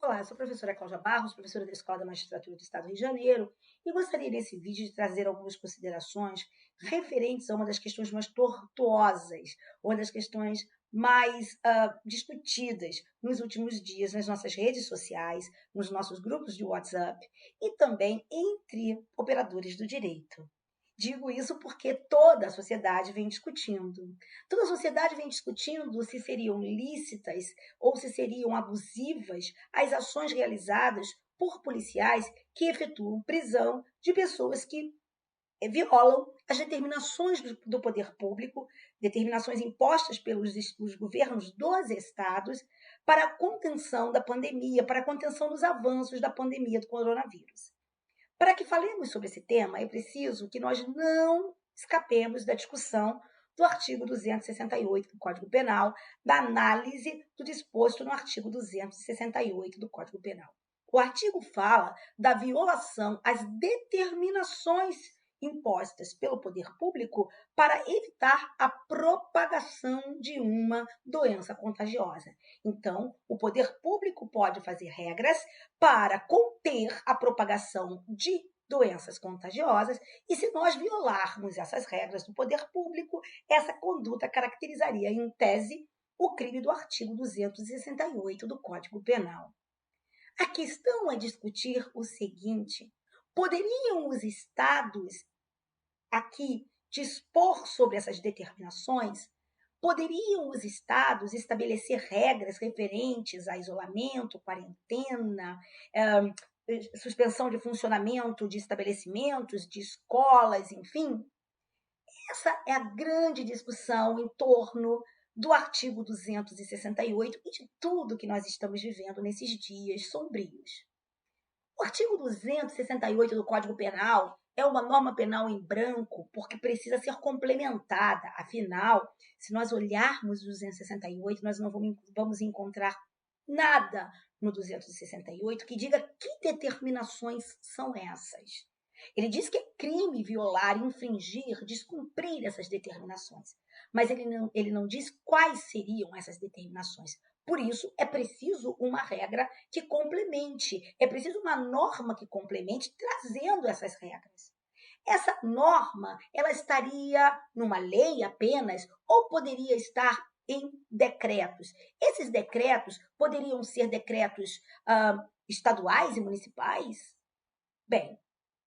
Olá, eu sou a professora Cláudia Barros, professora da Escola da Magistratura do Estado do Rio de Janeiro, e gostaria nesse vídeo de trazer algumas considerações referentes a uma das questões mais tortuosas, uma das questões mais discutidas nos últimos dias nas nossas redes sociais, nos nossos grupos de WhatsApp e também entre operadores do direito. Digo isso porque toda a sociedade vem discutindo. Toda a sociedade vem discutindo se seriam lícitas ou se seriam abusivas as ações realizadas por policiais que efetuam prisão de pessoas que violam as determinações do poder público, determinações impostas pelos os governos dos estados para a contenção da pandemia, para a contenção dos avanços da pandemia do coronavírus. Para que falemos sobre esse tema, é preciso que nós não escapemos da discussão do artigo 268 do Código Penal, da análise do disposto no artigo 268 do Código Penal. O artigo fala da violação às determinações impostas pelo poder público para evitar a propagação de uma doença contagiosa. Então, o poder público pode fazer regras para conter a propagação de doenças contagiosas, e se nós violarmos essas regras do poder público, essa conduta caracterizaria, em tese, o crime do artigo 268 do Código Penal. A questão é discutir o seguinte: poderiam os estados aqui dispor sobre essas determinações? Poderiam os estados estabelecer regras referentes a isolamento, quarentena, suspensão de funcionamento de estabelecimentos, de escolas, enfim? Essa é a grande discussão em torno do artigo 268 e de tudo que nós estamos vivendo nesses dias sombrios. O artigo 268 do Código Penal é uma norma penal em branco porque precisa ser complementada. Afinal, se nós olharmos o 268, nós não vamos encontrar nada no 268 que diga que determinações são essas. Ele diz que é crime violar, infringir, descumprir essas determinações, mas ele não diz quais seriam essas determinações. Por isso, é preciso uma regra que complemente, é preciso uma norma que complemente, trazendo essas regras. Essa norma, ela estaria numa lei apenas ou poderia estar em decretos? Esses decretos poderiam ser decretos estaduais e municipais? Bem,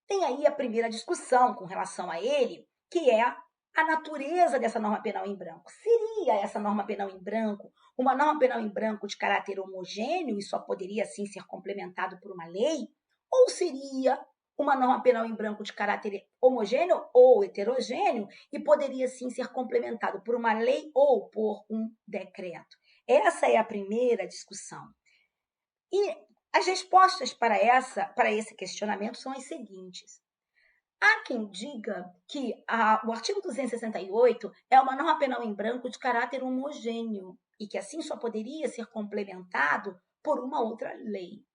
tem aí a primeira discussão com relação a ele, que é a natureza dessa norma penal em branco. Seria essa norma penal em branco uma norma penal em branco de caráter homogêneo e só poderia, assim, ser complementado por uma lei? Ou seria uma norma penal em branco de caráter homogêneo ou heterogêneo e poderia, sim, ser complementado por uma lei ou por um decreto? Essa é a primeira discussão. E as respostas para esse questionamento são as seguintes. Há quem diga que o artigo 268 é uma norma penal em branco de caráter homogêneo e que assim só poderia ser complementado por uma outra lei.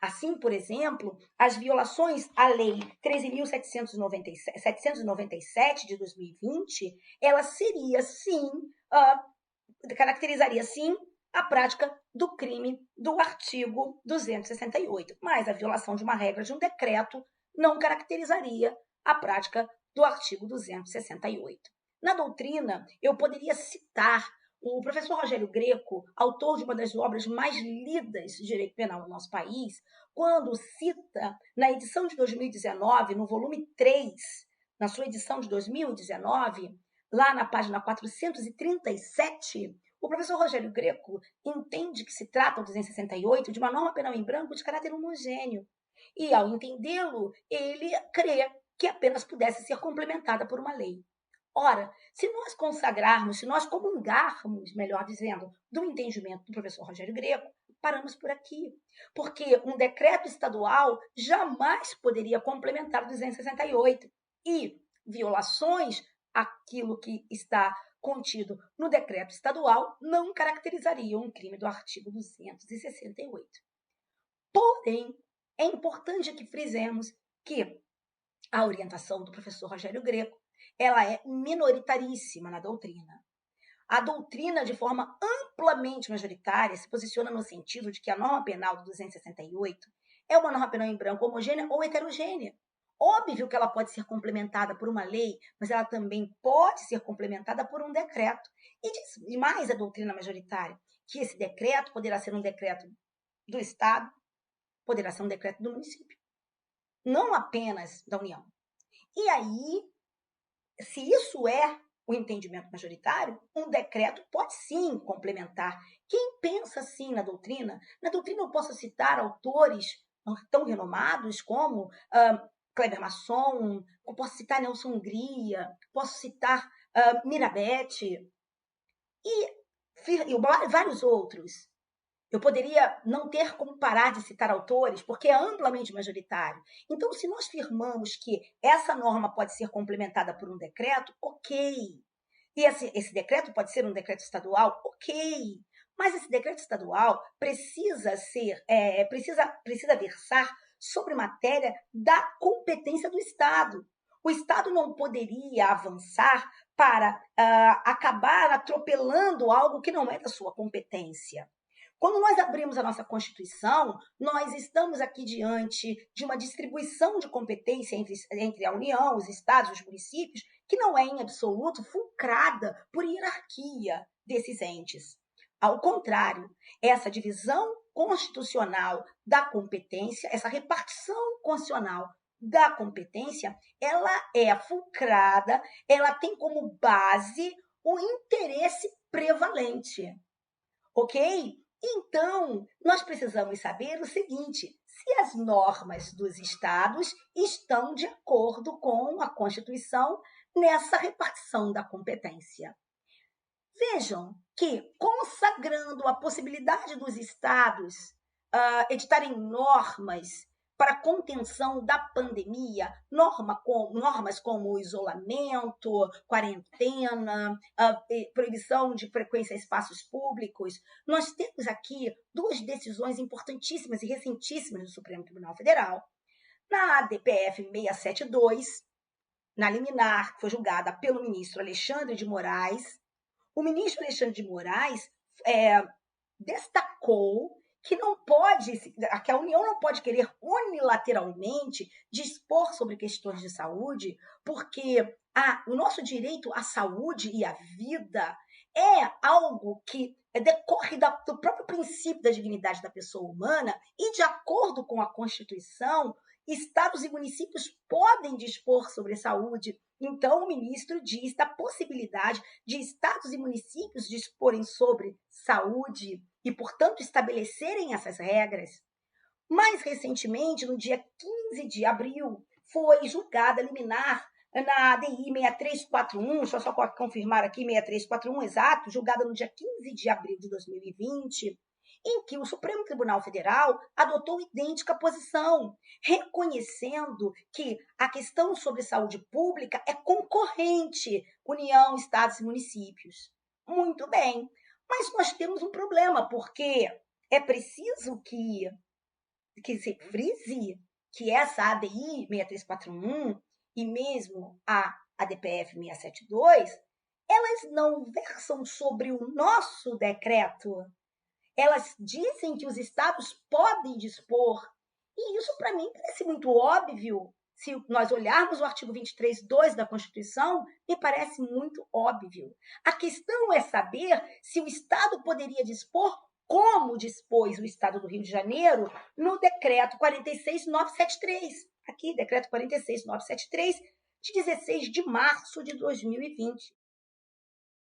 Assim, por exemplo, as violações à Lei 13.797 de 2020, ela seria, sim, caracterizaria, sim, a prática do crime do artigo 268, mas a violação de uma regra de um decreto não caracterizaria a prática do artigo 268. Na doutrina, eu poderia citar o professor Rogério Greco, autor de uma das obras mais lidas de direito penal no nosso país, quando cita, na edição de 2019, no volume 3, na sua edição de 2019, lá na página 437, o professor Rogério Greco entende que se trata, o 268, de uma norma penal em branco de caráter homogêneo. E, ao entendê-lo, ele crê que apenas pudesse ser complementada por uma lei. Ora, se nós consagrarmos, se nós comungarmos, melhor dizendo, do entendimento do professor Rogério Greco, paramos por aqui. Porque um decreto estadual jamais poderia complementar o 268. E violações àquilo que está contido no decreto estadual não caracterizariam um crime do artigo 268. Porém, é importante que frisemos que a orientação do professor Rogério Greco ela é minoritaríssima na doutrina. a doutrina, de forma amplamente majoritária, se posiciona no sentido de que a norma penal do 268 é uma norma penal em branco homogênea ou heterogênea. Óbvio que ela pode ser complementada por uma lei, mas ela também pode ser complementada por um decreto. E diz mais a doutrina majoritária, que esse decreto poderá ser um decreto do Estado, poderá ser um decreto do município, não apenas da União. E aí, se isso é o entendimento majoritário, um decreto pode sim complementar. Quem pensa assim na doutrina eu posso citar autores tão renomados como Kleber Masson, eu posso citar Nelson Hungria, posso citar Mirabete e vários outros. Eu poderia não ter como parar de citar autores, porque é amplamente majoritário. Então, se nós firmamos que essa norma pode ser complementada por um decreto, ok. E esse decreto pode ser um decreto estadual, ok. Mas esse decreto estadual precisa versar sobre matéria da competência do Estado. O Estado não poderia avançar para acabar atropelando algo que não é da sua competência. Quando nós abrimos a nossa Constituição, nós estamos aqui diante de uma distribuição de competência entre a União, os estados, os municípios, que não é, em absoluto, fulcrada por hierarquia desses entes. Ao contrário, essa divisão constitucional da competência, essa repartição constitucional da competência, ela é fulcrada, ela tem como base o interesse prevalente, ok? Então, nós precisamos saber o seguinte: se as normas dos estados estão de acordo com a Constituição nessa repartição da competência. Vejam que, consagrando a possibilidade dos estados editarem normas para a contenção da pandemia, normas como isolamento, quarentena, proibição de frequência em espaços públicos, nós temos aqui duas decisões importantíssimas e recentíssimas do Supremo Tribunal Federal. Na DPF 672, na liminar, que foi julgada pelo ministro Alexandre de Moraes, o ministro Alexandre de Moraes destacou que que a União não pode querer unilateralmente dispor sobre questões de saúde, porque o nosso direito à saúde e à vida é algo que decorre do próprio princípio da dignidade da pessoa humana e, de acordo com a Constituição, estados e municípios podem dispor sobre saúde. Então, o ministro diz da possibilidade de estados e municípios disporem sobre saúde e, portanto, estabelecerem essas regras. Mais recentemente, no dia 15 de abril, foi julgada liminar na ADI 6341, deixa eu só confirmar aqui, 6341, exato, julgada no dia 15 de abril de 2020, em que o Supremo Tribunal Federal adotou idêntica posição, reconhecendo que a questão sobre saúde pública é concorrente, União, estados e municípios. Muito bem, mas nós temos um problema, porque é preciso que se frise que essa ADI 6341 e mesmo a DPF 672, elas não versam sobre o nosso decreto. Elas dizem que os estados podem dispor. E isso, para mim, parece muito óbvio. Se nós olharmos o artigo 23(2) da Constituição, me parece muito óbvio. A questão é saber se o Estado poderia dispor como dispôs o Estado do Rio de Janeiro no Decreto 46.973. Aqui, Decreto 46.973, de 16 de março de 2020.